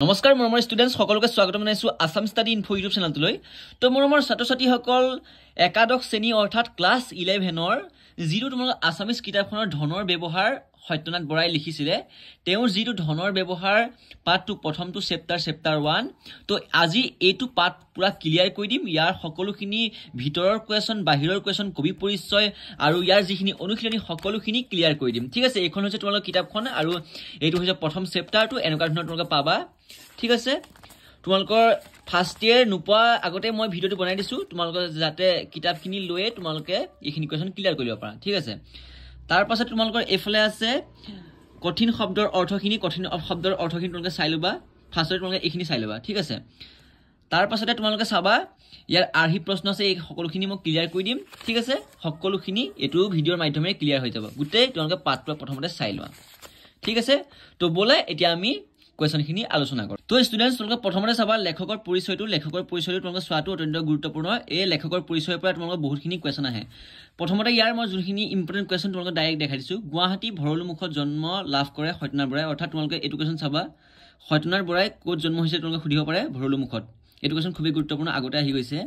নমস্কাৰ মৰমৰ ষ্টুডেণ্টছ সকলোকে স্বাগত জনাইছো আসাম ষ্টাডি ইনফো ইউটিউব চেনেলটোলৈ। তো মৰমৰ ছাত্ৰ-ছাত্ৰীসকল একাদশ শ্ৰেণী অৰ্থাৎ ক্লাছ 11ৰ যিটো তোমালোক আসামিজ কিতাপখনৰ ধনৰ ব্যৱহাৰ সত্যনাথ বৰাই লিখিছিলে, তেওঁৰ যিটো ধনৰ ব্যৱহাৰ পাৰ্ট 2 প্ৰথমটো চেপ্টাৰ 1। তো আজি এইটো পাৰ্ট পুৰা ক্লিয়াৰ কৰি দিম। ইয়াৰ সকলোখিনি ভিতৰৰ কোৱেশ্যন, বাহিৰৰ কোৱেশ্যন, কবি পৰিচয় আৰু ইয়াৰ যিখিনি অনুশীলনী সকলোখিনি ক্লিয়াৰ কৰি দিম। ঠিক আছে, এইখন হৈছে তোমালোকৰ কিতাপখন আৰু এইটো হৈছে প্ৰথম চেপ্টাৰটো। এনেকুৱা ধৰণৰ তোমালোকে পাবা। ঠিক আছে, তোমালোকৰ ফাৰ্ষ্ট ইয়াৰ নোপোৱা আগতে মই ভিডিঅ'টো বনাই দিছো, তোমালোকে যাতে কিতাপখিনি লৈয়ে তোমালোকে এইখিনি কোৱেশ্যন ক্লিয়াৰ কৰিব পাৰা। ঠিক আছে, তাৰ পাছত তোমালোকৰ এইফালে আছে কঠিন শব্দৰ অৰ্থখিনি তোমালোকে চাই ল'বা। ফাৰ্ষ্টতে তোমালোকে এইখিনি চাই ল'বা। ঠিক আছে, তাৰ পাছতে তোমালোকে চাবা ইয়াৰ আৰ্হি প্ৰশ্ন আছে, এই সকলোখিনি মই ক্লিয়াৰ কৰি দিম। ঠিক আছে, সকলোখিনি এইটো ভিডিঅ'ৰ মাধ্যমেৰে ক্লিয়াৰ হৈ যাব। গোটেই তোমালোকে পাৰ্টটো প্ৰথমতে চাই লোৱা। ঠিক আছে, তো ব'লে এতিয়া আমি কোৱেশ্যনখিনি আলোচনা কৰোঁ। তো ষ্টুডেণ্টছ তোমালোকে প্ৰথমতে চাবা লেখকৰ পৰিচয়টো তোমালোকে চোৱাটো অত্যন্ত গুৰুত্বপূৰ্ণ। এই লেখকৰ পৰিচয়ৰ পৰা তোমালোকৰ বহুতখিনি কুৱেশ্যন আহে। প্ৰথমতে ইয়াৰ মই যোনখিনি ইম্পৰ্টেণ্ট কুৱেশ্যন তোমালোকে ডাইৰেক্ট দেখাই দিছোঁ। গুৱাহাটী ভৰলুমুখত জন্ম লাভ কৰে সত্যনাথ বৰাই, অৰ্থাৎ তোমালোকে এইটো কুৱেশ্যন চাবা সত্যনাথ বৰাই ক'ত জন্ম হৈছিল তোমালোকে সুধিব পাৰে, ভৰলুমুখত। এইটো কুৱেশ্যন খুবেই গুৰুত্বপূৰ্ণ, আগতে আহি গৈছে।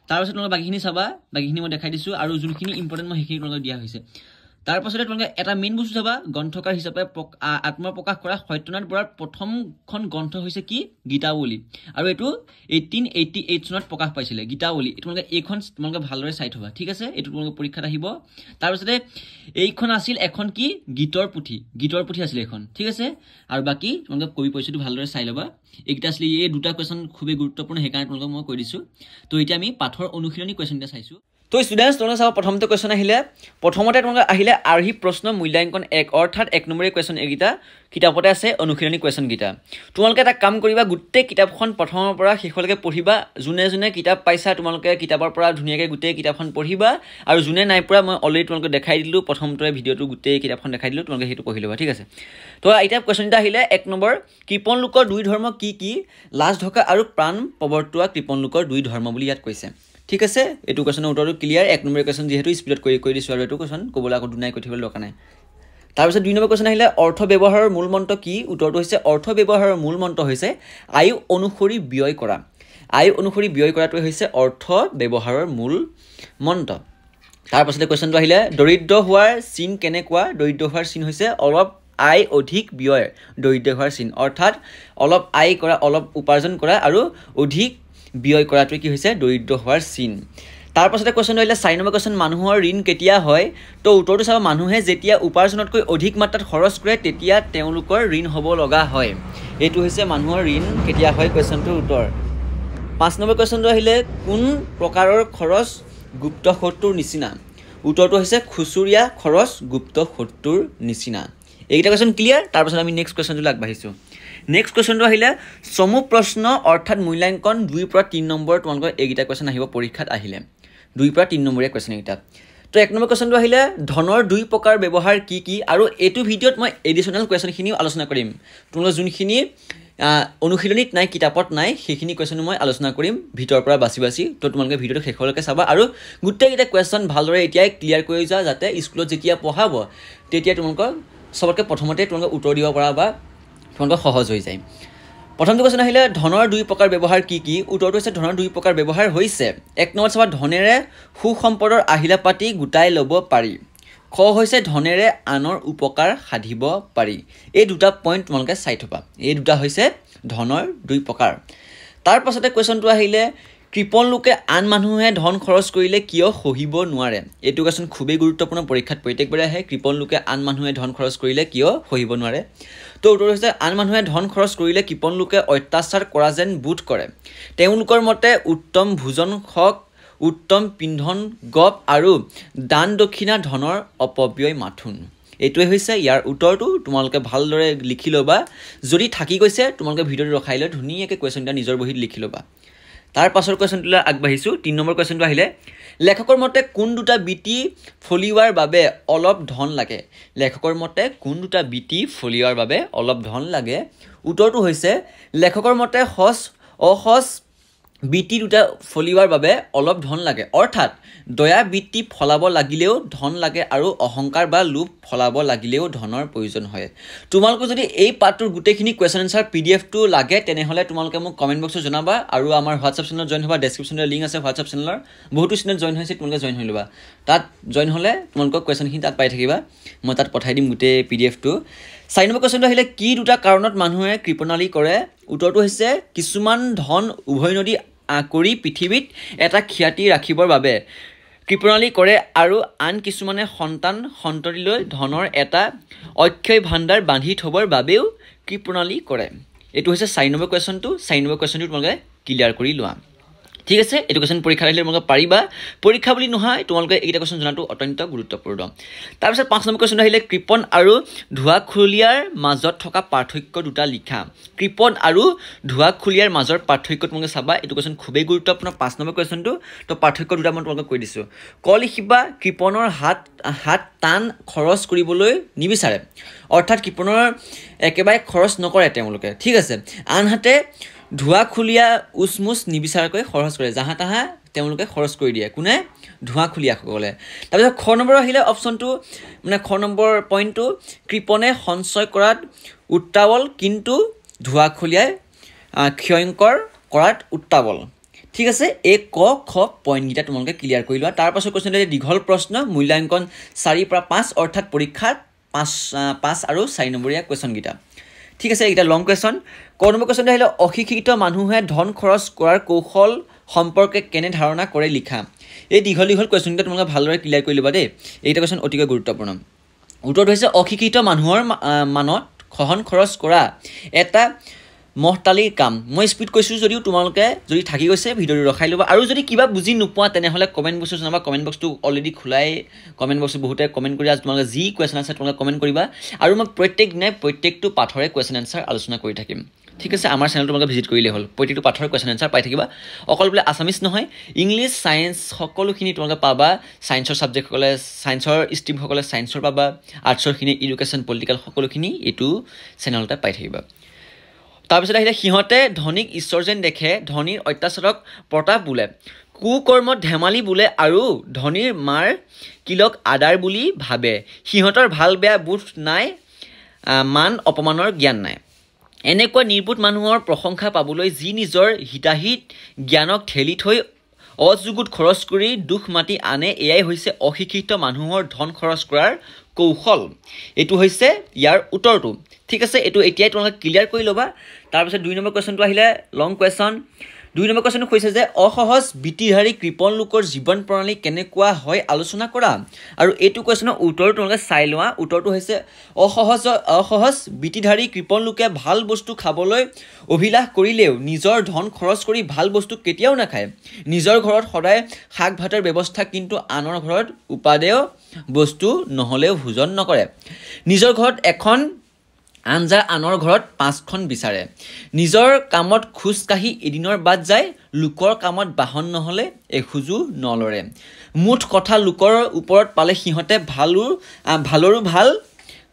তাৰপাছত তোমালোকে বাকীখিনি চাবা, বাকীখিনি মই দেখাই দিছোঁ আৰু যোনখিনি ইম্পৰ্টেণ্ট মই সেইখিনি তোমালোকে দিয়া হৈছে। তাৰ পাছতে তোমালোকে এটা মেইন বস্তু চাবা, গ্ৰন্থকাৰ হিচাপে আত্মপ্ৰকাশ কৰা সত্যনাথ বৰাৰ প্ৰথমখন গ্ৰন্থ হৈছে কি, গীতাৱলী। আৰু এইটো 1888 চনত প্ৰকাশ পাইছিলে গীতাৱলী। তোমালোকে এইখন তোমালোকে ভালদৰে চাই থবা। ঠিক আছে, এইটো তোমালোকে পৰীক্ষাত আহিব। তাৰপিছতে এইখন আছিল এখন কি, গীতৰ পুথি আছিলে এইখন। ঠিক আছে, আৰু বাকী তোমালোকে কবি পৰিচয়টো ভালদৰে চাই ল'বা। এইকেইটা আছিলে, এই দুটা কুৱেশ্যন খুবেই গুৰুত্বপূৰ্ণ, সেইকাৰণে তোমালোকক মই কৈ দিছোঁ। তো এতিয়া আমি পাঠৰ অনুশীলনী কুৱেশ্যন এটা চাইছোঁ। তো ষ্টুডেণ্টছ তোমালোকে চাব, প্ৰথমতে কুৱেশ্যন আহিলে, প্ৰথমতে তোমালোকে আহিলে আৰ্হি প্ৰশ্ন মূল্যাংকন 1, অৰ্থাৎ 1 নম্বৰীয়া কুৱেশ্যন। এইকেইটা কিতাপতে আছে অনুশীলনী কুৱেশ্যনকেইটা। তোমালোকে এটা কাম কৰিবা, গোটেই কিতাপখন প্ৰথমৰ পৰা শেষলৈকে পঢ়িবা। যোনে যোনে কিতাপ পাইছা তোমালোকে কিতাপৰ পৰা ধুনীয়াকৈ গোটেই কিতাপখন পঢ়িবা, আৰু যোনে নাই পৰা মই অলৰেডি তোমালোকে দেখাই দিলোঁ, প্ৰথমটোৱে ভিডিঅ'টো গোটেই কিতাপখন দেখাই দিলোঁ, তোমালোকে সেইটো পঢ়ি ল'বা। ঠিক আছে, তো এতিয়া কুৱেশ্যন এটা আহিলে 1 নম্বৰ, কৃপণ লোকৰ 2 ধৰ্ম কি কি, লাজ ঢকা আৰু প্ৰাণ প্ৰৱৰ্তোৱা কৃপণ লোকৰ 2 ধৰ্ম বুলি ইয়াত কৈছে। ঠিক আছে, এইটো কুৱেশ্যনৰ উত্তৰটো ক্লিয়াৰ। 1 নম্বৰ কুৱেশ্যন যিহেতু স্পীডত কৰি দিছোঁ, আৰু এইটো কুৱেশ্যন ক'বলৈ আকৌ দুনাই কৈ থাকিবলৈ দৰকাৰ নাই। তাৰপিছত 2 নম্বৰ কুৱেশ্যন আহিলে, অৰ্থ ব্যৱহাৰৰ মূল মন্ত্ৰ কি, উত্তৰটো হৈছে অৰ্থ ব্যৱহাৰৰ মূল মন্ত্ৰ হৈছে আয়ু অনুসৰি ব্যয় কৰা। আয়ু অনুসৰি ব্যয় কৰাটোৱে হৈছে অৰ্থ ব্যৱহাৰৰ মূল মন্ত্ৰ। তাৰপাছতে কুৱেশ্যনটো আহিলে, দৰিদ্ৰ হোৱাৰ চিন কেনেকুৱা, দৰিদ্ৰ হোৱাৰ চিন হৈছে অলপ আয় অধিক ব্যয়, দৰিদ্ৰ হোৱাৰ চিন অৰ্থাৎ অলপ আয় কৰা, অলপ উপাৰ্জন কৰা আৰু অধিক ব্যয় কৰাটোৱে কি হৈছে, দৰিদ্ৰ হোৱাৰ চিন। তাৰপাছতে কুৱেশ্যনটো আহিলে 4 নম্বৰ কুৱেশ্যন, মানুহৰ ঋণ কেতিয়া হয়। তো উত্তৰটো চাব, মানুহে যেতিয়া উপাৰ্জনতকৈ অধিক মাত্ৰাত খৰচ কৰে তেতিয়া তেওঁলোকৰ ঋণ হ'ব লগা হয়। এইটো হৈছে মানুহৰ ঋণ কেতিয়া হয় কুৱেশ্যনটোৰ উত্তৰ। 5 নম্বৰ কুৱেশ্যনটো আহিলে, কোন প্ৰকাৰৰ খৰচ গুপ্ত শত্ৰুৰ নিচিনা, উত্তৰটো হৈছে খুচুৰীয়া খৰচ গুপ্ত শত্ৰুৰ নিচিনা। এইকেইটা কুৱেশ্যন ক্লিয়াৰ। তাৰপাছত আমি নেক্সট কুৱেশ্যনটোলৈ আগবাঢ়িছোঁ। নেক্সট কুৱেশ্যনটো আহিলে চমু প্ৰশ্ন অৰ্থাৎ মূল্যাংকন 2 পৰা 3 নম্বৰ। তোমালোকৰ এইকেইটা কুৱেশ্যন আহিব পৰীক্ষাত আহিলে, 2 পৰা 3 নম্বৰীয়া কুৱেশ্যন এইকেইটা। তো 1 নম্বৰ কুৱেশ্যনটো আহিলে, ধনৰ 2 প্ৰকাৰ ব্যৱহাৰ কি কি, আৰু এইটো ভিডিঅ'ত মই এডিশ্যনেল কুৱেশ্যনখিনিও আলোচনা কৰিম। তোমালোকৰ যোনখিনি অনুশীলনীত নাই, কিতাপত নাই, সেইখিনি কুৱেশ্যনো মই আলোচনা কৰিম ভিতৰৰ পৰা বাছি। তো তোমালোকে ভিডিঅ'টো শেষলৈকে চাবা আৰু গোটেইকেইটা কুৱেশ্যন ভালদৰে এতিয়াই ক্লিয়াৰ কৰি যোৱা, যাতে স্কুলত যেতিয়া পঢ়াব তেতিয়া তোমালোকৰ চবতকৈ প্ৰথমতে তোমালোকে উত্তৰ দিব পৰা বা তোমালোকৰ সহজ হৈ যায়। প্ৰথমটো কুৱেশ্যন আহিলে, ধনৰ 2 প্ৰকাৰ ব্যৱহাৰ কি কি, উত্তৰটো হৈছে ধনৰ 2 প্ৰকাৰ ব্যৱহাৰ হৈছে 1 নম্বৰ চাবা, ধনেৰে সুসম্পদৰ আহিলা পাতি গোটাই ল'ব পাৰি। খ হৈছে ধনেৰে আনৰ উপকাৰ সাধিব পাৰি। এই দুটা পইণ্ট তোমালোকে চাই থবা, এই দুটা হৈছে ধনৰ 2 প্ৰকাৰ। তাৰ পাছতে কুৱেশ্যনটো আহিলে, কৃপণ লোকে আন মানুহে ধন খৰচ কৰিলে কিয় সহিব নোৱাৰে। এইটো কুৱেশ্যন খুবেই গুৰুত্বপূৰ্ণ, পৰীক্ষাত প্ৰত্যেকবাৰে আহে, কৃপণ লোকে আন মানুহে ধন খৰচ কৰিলে কিয় সহিব নোৱাৰে। তো উত্তৰ হৈছে আন মানুহে ধন খৰচ কৰিলে কৃপণ লোকে অত্যাচাৰ কৰা যেন বোধ কৰে। তেওঁলোকৰ মতে উত্তম ভোজন হওক, উত্তম পিন্ধন গপ আৰু দান দক্ষিণা ধনৰ অপব্যয় মাথোন। এইটোৱে হৈছে ইয়াৰ উত্তৰটো। তোমালোকে ভালদৰে লিখি ল'বা, যদি থাকি গৈছে তোমালোকে ভিডিঅ'টো ৰখাই লৈ ধুনীয়াকৈ কুৱেশ্যনটা নিজৰ বহীত লিখি ল'বা। তাৰ পাছৰ কুৱেশ্যনটোলৈ আগবাঢ়িছোঁ। 3 নম্বৰ কুৱেশ্যনটো আহিলে, লেখকৰ মতে কোন দুটা বৃত্তি ফলিওৱাৰ বাবে অলপ ধন লাগে। লেখকৰ মতে কোন দুটা বৃত্তি ফলিওৱাৰ বাবে অলপ ধন লাগে। উত্তৰটো হৈছে লেখকৰ মতে সজ অসজ বৃত্তি দুটা ফলিওৱাৰ বাবে অলপ ধন লাগে অৰ্থাৎ দয়া বৃত্তি ফলাব লাগিলেও ধন লাগে আৰু অহংকাৰ বা লোভ ফলাব লাগিলেও ধনৰ প্ৰয়োজন হয় তোমালোকে যদি এই পাৰ্টটোৰ গোটেইখিনি কোৱেশ্যন এনসাৰ পিডিএফটো লাগে তেনেহলে তোমালোকে মোক কমেন্ট বক্সত জনাবা আৰু আমাৰ হোৱাটছআপ চেনেলত জয়েন হ'বা ডেছক্ৰিপশ্যনত লিংক আছে হোৱাটছআপ চেনেলৰ বহুতো চেনেল জয়েন হৈছে তোমালোকে জয়েন হৈ ল'বা তাত জয়েন হ'লে তোমালোকৰ কোৱেশ্যনখিনি তাত পাই থাকিবা মই তাত পঠাই দিম গোটেই পিডিএফটো 4 নম্বৰ কোৱেশ্যনটো আহিলে কি দুটা কাৰণত মানুহে কৃপণালী কৰে উত্তৰটো হৈছে কিছুমান ধন উভৈনদী কৰি পৃথিৱীত এটা খ্যাতি ৰাখিবৰ বাবে কৃপণালী কৰে আৰু আন কিছুমানে সন্তান সন্ততিলৈ ধনৰ এটা অক্ষয় ভাণ্ডাৰ বান্ধি থবৰ বাবেও কৃপণালী কৰে এইটো হৈছে 4 নম্বৰ কোৱেশ্যনটো 4 নম্বৰ কোৱেশ্যনটো তোমালোকে ক্লিয়াৰ কৰি লোৱা ঠিক আছে এইটো কোৱেশ্যন পৰীক্ষা আহিলে তোমালোকে পাৰিবা পৰীক্ষা বুলি নহয় তোমালোকে এইটা কোৱেশ্যন জনাটো অত্যন্ত গুৰুত্বপূৰ্ণ তাৰপিছত 5 নম্বৰ কোৱেশ্যন আহিলে কৃপণ আৰু ধোঁৱাখুলীয়াৰ মাজত থকা পাৰ্থক্য দুটা লিখা কৃপণ আৰু ধোঁৱাখুলীয়াৰ মাজৰ পাৰ্থক্য তোমালোকে চাবা এইটো কোৱেশ্যন খুবেই গুৰুত্বপূৰ্ণ 5 নম্বৰ কোৱেশ্যনটো তো পাৰ্থক্য দুটা মই তোমালোকে কৈ দিছো ক লিখিবা কৃপণৰ হাত টান খৰচ কৰিবলৈ নিবিচাৰে অৰ্থাৎ কৃপণৰ একেবাৰে খৰচ নকৰে তেওঁলোকে ঠিক আছে আনহাতে ধোঁৱাখুলীয়া উচমুচ নিবিচাৰকৈ খৰচ কৰে জাহা তাহা তেওঁলোকে খৰচ কৰি দিয়ে কোনে ধোঁৱাখুলীয়াসকলে তাৰপিছত খ নম্বৰ আহিলে অপশ্যনটো মানে খ নম্বৰ পইণ্টটো কৃপণে সঞ্চয় কৰাত উত্তাৱল কিন্তু ধোঁৱাখুলীয়াই ক্ষয়ংকৰ কৰাত উত্তাৱল ঠিক আছে এই ক খ পইণ্টকেইটা তোমালোকে ক্লিয়াৰ কৰি লোৱা তাৰপাছত কোৱেশ্যন দীঘল প্ৰশ্ন মূল্যাংকন 4 পৰা 5 অৰ্থাৎ পৰীক্ষাত 5 আৰু 4 নম্বৰীয়া কুৱেশ্যনকেইটা ঠিক আছে এটা লং কোৱেশ্যন ক নম্বৰ কোৱেশ্যন আহিলে অশিক্ষিত মানুহে ধন খৰচ কৰাৰ কৌশল সম্পৰ্কে কেনে ধাৰণা কৰে লিখা এই দীঘল কুৱেশ্যনকেইটা তোমালোকে ভালদৰে ক্লিয়াৰ কৰি ল'বা দেই এইটা কোৱেশ্যন অতিকৈ গুৰুত্বপূৰ্ণ উত্তৰটো হৈছে অশিক্ষিত মানুহৰ মানত খহন খৰচ কৰা এটা মহতালিৰ কাম মই স্পীড কৈছোঁ যদিও তোমালোকে যদি থাকি গৈছে ভিডিঅ'টো ৰখাই ল'বা আৰু যদি কিবা বুজি নোপোৱা তেনেহ'লে কমেণ্ট বক্সত জনাবা কমেণ্ট বক্সটো অলৰেডি খোলাই কমেণ্ট বক্সত বহুতে কমেণ্ট কৰি তোমালোকে যি কুৱেশ্যন আছে তোমালোকে কমেণ্ট কৰিবা আৰু মই প্ৰত্যেক দিনাই প্ৰত্যেকটো পাঠৰে কুৱেশ্যন এনচাৰ আলোচনা কৰি থাকিম ঠিক আছে আমাৰ চেনেলটো তোমালোকে ভিজিট কৰিলে হ'ল প্ৰত্যেকটো পাঠৰ কুৱেশ্যন এনচাৰ পাই থাকিবা অকল বোলে আছামিজ নহয় ইংলিছ সায়েন্স সকলোখিনি তোমালোকে পাবা সায়েন্সৰ সাবজেক্টসকলে সায়েন্সৰ ষ্ট্ৰীমসকলে সায়েন্সৰ পাবা আৰ্টছৰখিনি এডুকেশ্যন পলিটিকেল সকলোখিনি এইটো চেনেলতে পাই থাকিবা তাৰপিছত আহিলে সিহঁতে ধনীক ঈশ্বৰ যেন দেখে ধনীৰ অত্যাচাৰক প্ৰতাপ বোলে কুকৰ্মত ধেমালি বোলে আৰু ধনীৰ মাৰ কিলক আদাৰ বুলি ভাবে সিহঁতৰ ভাল বেয়া বোধ নাই মান অপমানৰ জ্ঞান নাই এনেকুৱা নিৰ্বোধ মানুহৰ প্ৰশংসা পাবলৈ যি নিজৰ হিতাহিত জ্ঞানক ঠেলি থৈ অযুগুত খৰচ কৰি দুখ মাতি আনে এয়াই হৈছে অশিক্ষিত মানুহৰ ধন খৰচ কৰাৰ কৌশল এইটো হৈছে ইয়াৰ উত্তৰটো ঠিক আছে এইটো এতিয়াই তোমালোকে ক্লিয়াৰ কৰি ল'বা তাৰপিছত 2 নম্বৰ কুৱেশ্যনটো আহিলে লং কুৱেশ্যন 2 নম্বৰ কুৱেশ্যনটো কৈছে যে অসহজ বৃত্তিধাৰী কৃপণ লোকৰ জীৱন প্ৰণালী কেনেকুৱা হয় আলোচনা কৰা আৰু এইটো কুৱেশ্যনৰ উত্তৰটো তোমালোকে চাই লোৱা উত্তৰটো হৈছে অসহজ বৃত্তিধাৰী কৃপণ লোকে ভাল বস্তু খাবলৈ অভিলাষ কৰিলেও নিজৰ ধন খৰচ কৰি ভাল বস্তু কেতিয়াও নাখায় নিজৰ ঘৰত সদায় শাক ভাতৰ ব্যৱস্থা কিন্তু আনৰ ঘৰত উপাদেয় বস্তু নহ'লেও ভোজন নকৰে নিজৰ ঘৰত এখন আঞ্জা আনৰ ঘৰত 5খন বিচাৰে নিজৰ কামত খোজ কাঢ়ি এদিনৰ বাদ যায় লোকৰ কামত বাহন নহ'লে এখোজো নলৰে মুঠ কথা লোকৰ ওপৰত পালে সিহঁতে ভালৰো ভাল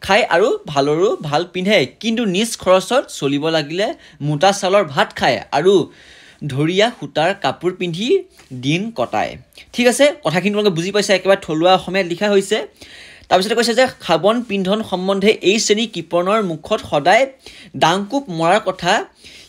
খায় আৰু ভালৰো ভাল পিন্ধে কিন্তু নিজ খৰচত চলিব লাগিলে মোটা চাউলৰ ভাত খায় আৰু ধৰিয়া সূতাৰ কাপোৰ পিন্ধি দিন কটায় ঠিক আছে কথাখিনি তোমালোকে বুজি পাইছা একেবাৰে থলুৱা অসমীয়াত লিখা হৈছে তাৰপিছতে কৈছে যে খাবন পিন্ধন সম্বন্ধে এই শ্ৰেণী কৃপণৰ মুখত সদায় ডাংকুপ মৰাৰ কথা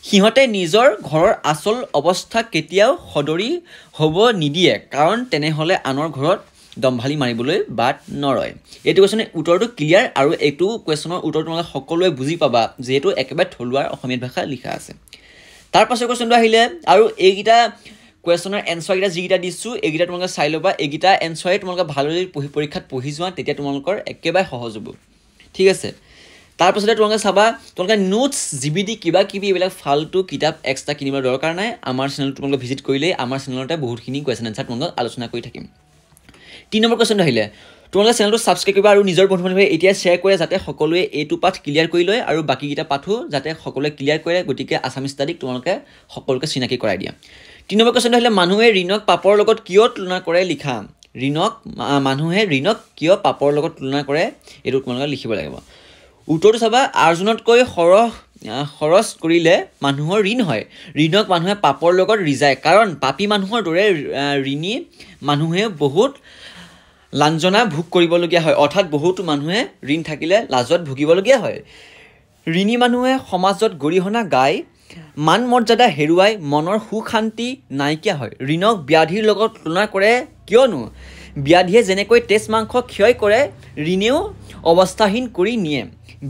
সিহঁতে নিজৰ ঘৰৰ আচল অৱস্থা কেতিয়াও সদৰি হ'ব নিদিয়ে কাৰণ তেনেহ'লে আনৰ ঘৰত দম্ভালি মাৰিবলৈ বাট নৰয় এইটো কুৱেশ্যনৰ উত্তৰটো ক্লিয়াৰ আৰু এইটো কুৱেশ্যনৰ উত্তৰটো তোমালোকে সকলোৱে বুজি পাবা যিহেতু একেবাৰে থলুৱা অসমীয়া ভাষা লিখা আছে তাৰপাছৰ কুৱেশ্যনটো আহিলে আৰু এইকেইটা কুৱেশ্যনৰ এনচাৰকেইটা যিকেইটা দিছোঁ এইকেইটা তোমালোকে চাই ল'বা এইকেইটা এনচাৰে তোমালোকে ভালদৰে পৰীক্ষাত পঢ়ি যোৱা তেতিয়া তোমালোকৰ একেবাৰে সহজ হ'ব ঠিক আছে তাৰপাছতে তোমালোকে চাবা তোমালোকে নোটছ জিবিডি কিবা কিবি এইবিলাক ফাল্টু কিতাপ এক্সট্ৰা কিনিবৰ দৰকাৰ নাই আমাৰ চেনেলটো তোমালোকে ভিজিট কৰিলে আমাৰ চেনেলতে বহুতখিনি কুৱেশ্যন এনচাৰ তোমালোকক আলোচনা কৰি থাকিম 3 নম্বৰ কুৱেশ্যনটো আহিলে তোমালোকে চেনেলটো ছাবস্ক্ৰাইব কৰিবা আৰু নিজৰ বন্ধু বান্ধৱীয়ে এতিয়া শ্বেয়াৰ কৰে যাতে সকলোৱে এইটো পাঠ ক্লিয়াৰ কৰি লয় আৰু বাকীকেইটা পাঠো যাতে সকলোৱে ক্লিয়াৰ কৰে গতিকে আছামিজ ষ্টাডিক তোমালোকে সকলোকে চিনাকি কৰাই দিয়া 3 নম্বৰ কুৱেশ্যনটো আহিলে মানুহে ঋণক পাপৰ লগত কিয় তুলনা কৰে লিখা মানুহে ঋণক কিয় পাপৰ লগত তুলনা কৰে এইটো তোমালোকে লিখিব লাগিব উত্তৰটো চাবা আৰ্জুনতকৈ খৰচ কৰিলে মানুহৰ ঋণ হয় ঋণক মানুহে পাপৰ লগত ৰিজায় কাৰণ পাপী মানুহৰ দৰে ঋণী মানুহে বহুত লাঞ্জনা ভোগ কৰিবলগীয়া হয় অৰ্থাৎ বহুতো মানুহে ঋণ থাকিলে লাজত ভুগিবলগীয়া হয় ঋণী মানুহে সমাজত গৰিহণা গায় মান মৰ্যাদা হেৰুৱাই মনৰ সুখ শান্তি নাইকিয়া হয় ঋণক ব্যাধিৰ লগত তুলনা কৰে কিয়নো ব্যাধিয়ে যেনেকৈ তেজ মাংস ক্ষয় কৰে ঋণেও অৱস্থাহীন কৰি নিয়ে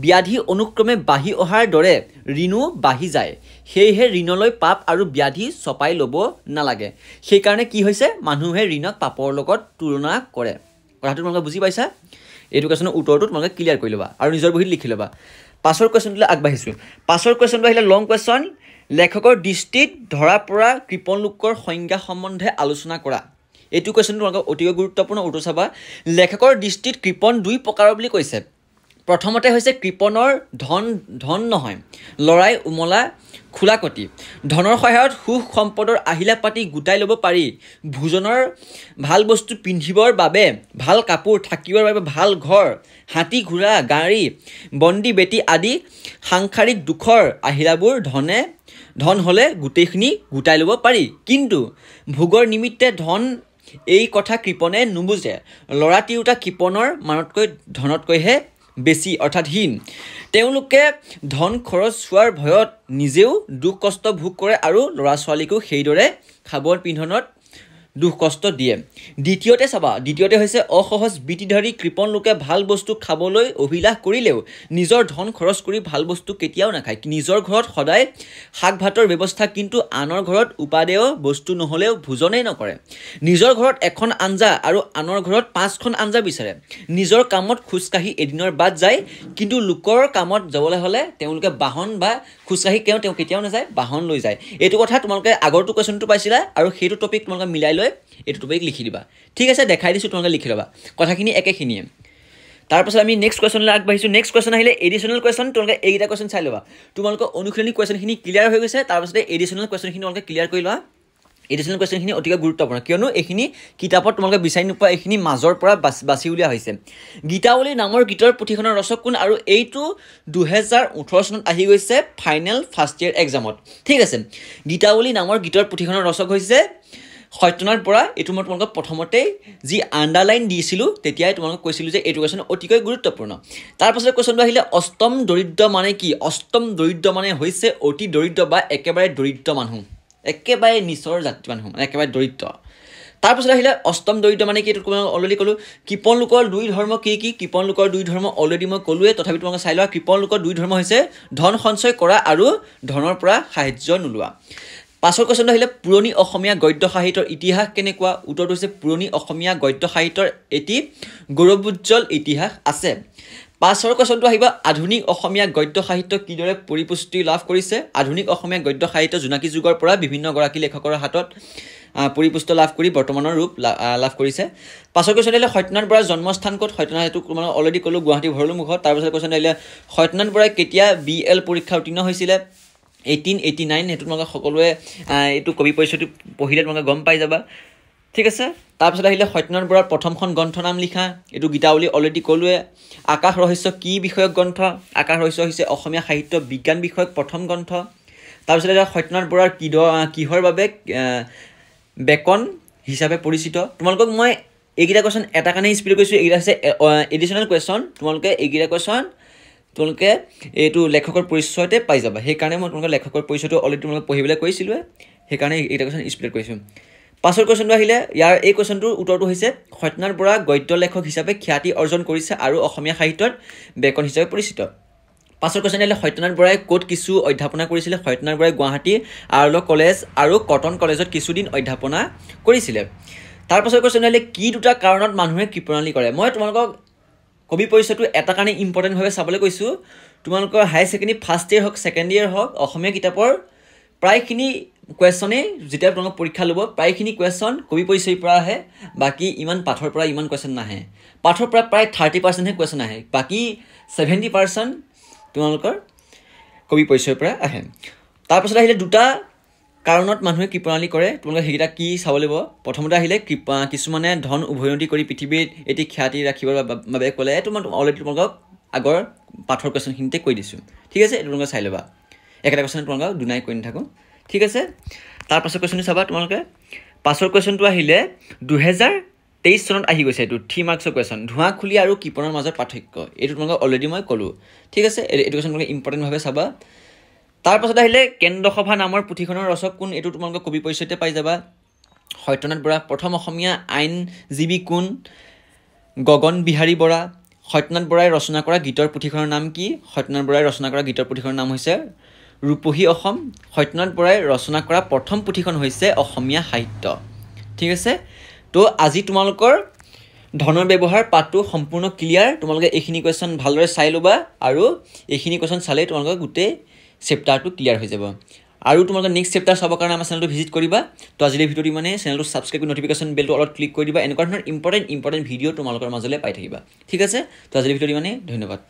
ব্যাধি অনুক্ৰমে বাঢ়ি অহাৰ দৰে ঋণো বাঢ়ি যায় সেয়েহে ঋণলৈ পাপ আৰু ব্যাধি চপাই ল'ব নালাগে সেইকাৰণে কি হৈছে মানুহে ঋণক পাপৰ লগত তুলনা কৰে কথাটো তোমালোকে বুজি পাইছা এইটো কুৱেশ্যনৰ উত্তৰটো তোমালোকে ক্লিয়াৰ কৰি ল'বা আৰু নিজৰ বহীত লিখি ল'বা পাছৰ কুৱেশ্যনটোলৈ আগবাঢ়িছোঁ পাছৰ কুৱেশ্যনটো আহিলে লং কুৱেশ্যন লেখকৰ দৃষ্টিত ধৰা পৰা কৃপণ লোকৰ সংজ্ঞা সম্বন্ধে আলোচনা কৰা এইটো কুৱেশ্যনটো তোমালোকে অতিকৈ গুৰুত্বপূৰ্ণ উত্তৰ চাবা লেখকৰ দৃষ্টিত কৃপণ দুই প্ৰকাৰৰ বুলি কৈছে প্ৰথমতে হৈছে কৃপণৰ ধন নহয় লৰাই উমলা খোলাকটি ধনৰ সহায়ত সুখ সম্পদৰ আহিলা পাতি গোটাই ল'ব পাৰি ভোজনৰ ভাল বস্তু পিন্ধিবৰ বাবে ভাল কাপোৰ থাকিবৰ বাবে ভাল ঘৰ হাতী ঘোঁৰা গাড়ী বন্দী বেটী আদি সাংসাৰিক দুখৰ আহিলাবোৰ ধন হ'লে গোটেইখিনি গোটাই ল'ব পাৰি কিন্তু ভোগৰ নিমিত্তে ধন এই কথা কৃপণে নুবুজে ল'ৰা তিৰোতা কৃপণৰ মানতকৈ ধনতকৈহে বেছি অৰ্থাৎ হীন তেওঁলোকে ধন খৰচ হোৱাৰ ভয়ত নিজেও দুখ কষ্ট ভোগ কৰে আৰু ল'ৰা ছোৱালীকো সেইদৰে খাবৰ পিন্ধনত দুখ কষ্ট দিয়ে দ্বিতীয়তে হৈছে অসহজ বৃত্তিধাৰী কৃপণ লোকে ভাল বস্তু খাবলৈ অভিলাষ কৰিলেও নিজৰ ধন খৰচ কৰি ভাল বস্তু কেতিয়াও নাখায় নিজৰ ঘৰত সদায় শাক ভাতৰ ব্যৱস্থা কিন্তু আনৰ ঘৰত উপাদেয় বস্তু নহ'লেও ভোজনেই নকৰে নিজৰ ঘৰত এখন আঞ্জা আৰু আনৰ ঘৰত 5খন আঞ্জা বিচাৰে নিজৰ কামত খোজকাঢ়ি এদিনৰ বাট যায় কিন্তু লোকৰ কামত যাবলৈ হ'লে তেওঁলোকে বাহন বা খোজকাঢ়ি তেওঁ কেতিয়াও নাযায় বাহন লৈ যায় এইটো কথা তোমালোকে আগৰটো কুৱেশ্যনটো পাইছিলা আৰু সেইটো টপিক তোমালোকে মিলাই লৈ এইটো টপিক লিখি দিবা ঠিক আছে দেখাই দিছোঁ তোমালোকে লিখি ল'বা কথাখিনি একেখিনিয়ে তাৰপাছত আমি নেক্সট কুৱেশ্যনলৈ আগবাঢ়িছোঁ নেক্সট কুৱেশ্যন আহিলে এডিশ্যনেল কুৱেশ্যন তোমালোকে এইকেইটা কুৱেশ্যন চাই ল'বা তোমালোকৰ অনুশীলনী কুৱেশ্যনখিনি ক্লিয়াৰ হৈ গৈছে তাৰপাছতে এডিশ্যনেল কুৱেশ্যনখিনি তোমালোকে ক্লিয়াৰ কৰি লোৱা এডিশ্যনেল কুৱেশ্যনখিনি অতিকৈ গুৰুত্বপূৰ্ণ কিয়নো এইখিনি কিতাপত তোমালোকে বিচাৰি নোপোৱা এইখিনি মাজৰ পৰা বাছি উলিওৱা হৈছে গীতাৱলী নামৰ গীতৰ পুথিখনৰ ৰচক কোন আৰু এইটো 2018 চনত আহি গৈছে ফাইনেল ফাৰ্ষ্ট ইয়েৰ এক্সামত ঠিক আছে গীতাৱলী নামৰ গীতৰ পুথিখনৰ ৰচক হৈছে সত্যনাথ বৰা এইটো মই তোমালোকক প্ৰথমতেই যি আণ্ডাৰলাইন দিছিলোঁ তেতিয়াই তোমালোকক কৈছিলোঁ যে এইটো কুৱেশ্যন অতিকৈ গুৰুত্বপূৰ্ণ তাৰপাছতে কুৱেশ্যনটো আহিলে অষ্টম দৰিদ্ৰ মানে কি অষ্টম দৰিদ্ৰ মানে হৈছে অতি দৰিদ্ৰ বা একেবাৰে দৰিদ্ৰ মানুহ একেবাৰে নিচৰ জাতি মানুহ একেবাৰে দৰিদ্ৰ তাৰপাছত আহিলে অষ্টম দৰিদ্ৰ মানে কি এইটো তোমালোকক অলৰেডি ক'লোঁ কৃপণ লোকৰ দুই ধৰ্ম কি কৃপণ লোকৰ দুই ধৰ্ম অলৰেডি মই ক'লোৱে তথাপি তোমালোকে চাই লোৱা কৃপণ লোকৰ দুই ধৰ্ম হৈছে ধন সঞ্চয় কৰা আৰু ধনৰ পৰা সাহায্য নোলোৱা পাছৰ কুৱেশ্যনটো আহিলে পুৰণি অসমীয়া গদ্য সাহিত্যৰ ইতিহাস কেনেকুৱা উত্তৰটো হৈছে পুৰণি অসমীয়া গদ্য সাহিত্যৰ এটি গৌৰৱোজ্জ্বল ইতিহাস আছে পাছৰ কুৱেশ্যনটো আহিব আধুনিক অসমীয়া গদ্য সাহিত্য কিদৰে পৰিপুষ্টি লাভ কৰিছে আধুনিক অসমীয়া গদ্য সাহিত্য জোনাকী যুগৰ পৰা বিভিন্ন গৰাকী লেখকৰ হাতত পৰিপুষ্ট লাভ কৰি বৰ্তমানৰ ৰূপ লাভ কৰিছে পাছৰ কুৱেশ্যন আহিলে সত্যনাথ বৰাৰ জন্মস্থান ক'ত সত্যনাথ এইটো মানে অলৰেডি ক'লোঁ গুৱাহাটী ভৰলুমুখত তাৰপাছত কুৱেশ্যন আহিলে সত্যনাথ বৰাই কেতিয়া BL পৰীক্ষা উত্তীৰ্ণ হৈছিলে 1889 সেইটো তোমালোকে সকলোৱে এইটো কবি পৰিচয়টো পঢ়িলে তোমালোকে গম পাই যাবা ঠিক আছে তাৰপিছত আহিলে সত্যনাথ বৰাৰ প্ৰথমখন গ্ৰন্থ নাম লিখা এইটো গীতাৱলী অলৰেডি ক'লোৱে আকাশ ৰহস্য কি বিষয়ক গ্ৰন্থ আকাশ ৰহস্য হৈছে অসমীয়া সাহিত্য বিজ্ঞান বিষয়ক প্ৰথম গ্ৰন্থ তাৰপিছত আহিলে সত্যনাথ বৰাৰ কিহৰ বাবে বেকন হিচাপে পৰিচিত তোমালোকক মই এইকেইটা কুৱেশ্যন এটা কাৰণে স্পীড কৰিছোঁ এইকেইটা হৈছে এডিশ্যনেল কুৱেশ্যন তোমালোকে এইকেইটা কুৱেশ্যন তোমালোকে এইটো লেখকৰ পৰিচয়তে পাই যাবা সেইকাৰণে মই তোমালোকে লেখকৰ পৰিচয়টো অলৰেডি তোমালোকে পঢ়িবলৈ কৈছিলোঁ সেইকাৰণে এইকেইটা কুৱেশ্যন স্প্লিট কৰিছোঁ পাছৰ কুৱেশ্যনটো আহিলে ইয়াৰ এই কুৱেশ্যনটোৰ উত্তৰটো হৈছে সত্যনাথ বৰা গদ্য লেখক হিচাপে খ্যাতি অৰ্জন কৰিছে আৰু অসমীয়া সাহিত্যত বেকন হিচাপে পৰিচিত পাছৰ কুৱেশ্যন আহিলে সত্যনাথ বৰাই ক'ত কিছু অধ্যাপনা কৰিছিলে সত্যনাথ বৰাই গুৱাহাটী আৰ্ল কলেজ আৰু কটন কলেজত কিছুদিন অধ্যাপনা কৰিছিলে তাৰপাছৰ কুৱেশ্যন আহিলে কি দুটা কাৰণত মানুহে কৃপণালী কৰে মই তোমালোকক কবি পৰিচয়টো এটা কাৰণে ইম্পৰ্টেণ্টভাৱে চাবলৈ কৈছোঁ তোমালোকৰ হায়াৰ ছেকেণ্ডেৰী ফাৰ্ষ্ট ইয়েৰ হওক ছেকেণ্ড ইয়েৰ হওক অসমীয়া কিতাপৰ প্ৰায়খিনি কুৱেশ্যনেই যেতিয়া তোমালোকক পৰীক্ষা ল'ব প্ৰায়খিনি কুৱেশ্যন কবি পৰিচয়ৰ পৰা আহে বাকী ইমান পাঠৰ পৰা ইমান কুৱেশ্যন নাহে পাঠৰ পৰা প্ৰায় 30%হে কুৱেশ্যন আহে বাকী 70% তোমালোকৰ কবি পৰিচয়ৰ পৰা আহে তাৰপাছত আহিলে দুটা কাৰণত মানুহে কৃপণালী কৰে তোমালোকে সেইকেইটা কি চাব লাগিব প্ৰথমতে আহিলে কিছুমানে ধন উভৈনদী কৰি পৃথিৱীত এটি খ্যাতি ৰাখিবৰ বাবে ক'লে এইটো মই অলৰেডি তোমালোকক আগৰ পাঠৰ কুৱেশ্যনখিনিতে কৈ দিছোঁ ঠিক আছে এইটো তোমালোকে চাই ল'বা একেটা কুৱেশ্যন তোমালোকক দুনাই কৈ নাথাকোঁ ঠিক আছে তাৰ পাছৰ কুৱেশ্যনটো চাবা তোমালোকে পাছৰ কুৱেশ্যনটো আহিলে 2023 চনত আহি গৈছে এইটো 3 মাৰ্কছৰ কুৱেশ্যন ধোঁৱা খুলি আৰু কৃপণৰ মাজত পাৰ্থক্য এইটো তোমালোকক অলৰেডি মই ক'লোঁ ঠিক আছে এইটো কুৱেশ্যন তোমালোকে ইম্পৰ্টেণ্টভাৱে চাবা তাৰ পাছত আহিলে কেন্দ্ৰসভা নামৰ পুথিখনৰ ৰচক কোন এইটো তোমালোকে কবি পৰিচয়তে পাই যাবা সত্যনাথ বৰা প্ৰথম অসমীয়া আইনজীৱী কোন গগন বিহাৰী বৰা সত্যনাথ বৰাই ৰচনা কৰা গীতৰ পুথিখনৰ নাম কি সত্যনাথ বৰাই ৰচনা কৰা গীতৰ পুথিখনৰ নাম হৈছে ৰূপহী অসম সত্যনাথ বৰাই ৰচনা কৰা প্ৰথম পুথিখন হৈছে অসমীয়া সাহিত্য ঠিক আছে তো আজি তোমালোকৰ ধনৰ ব্যৱহাৰ পাঠটো সম্পূৰ্ণ ক্লিয়াৰ তোমালোকে এইখিনি কুৱেশ্যন ভালদৰে চাই ল'বা আৰু এইখিনি কুৱেশ্যন চালেই তোমালোকৰ গোটেই চেপ্টাৰটো ক্লিয়াৰ হৈ যাব আৰু তোমালোকে নেক্সট চেপ্টাৰ চাবৰ কাৰণে আমাৰ চেনেলটো ভিজিট কৰিবা তো আজিলৈ ভিডিঅ'টো মানে চেনেলটো ছাবস্ক্ৰাইব কৰি নটিফিকেশ্যন বেলটো অলপ ক্লিক কৰি দিবা এনেকুৱা ধৰণৰ ইম্পৰ্টেণ্ট ভিডিঅ' তোমালোকৰ মাজলৈ পাই থাকিবা ঠিক আছে তো আজিলৈ ভিডিঅ'টো মানে ধন্যবাদ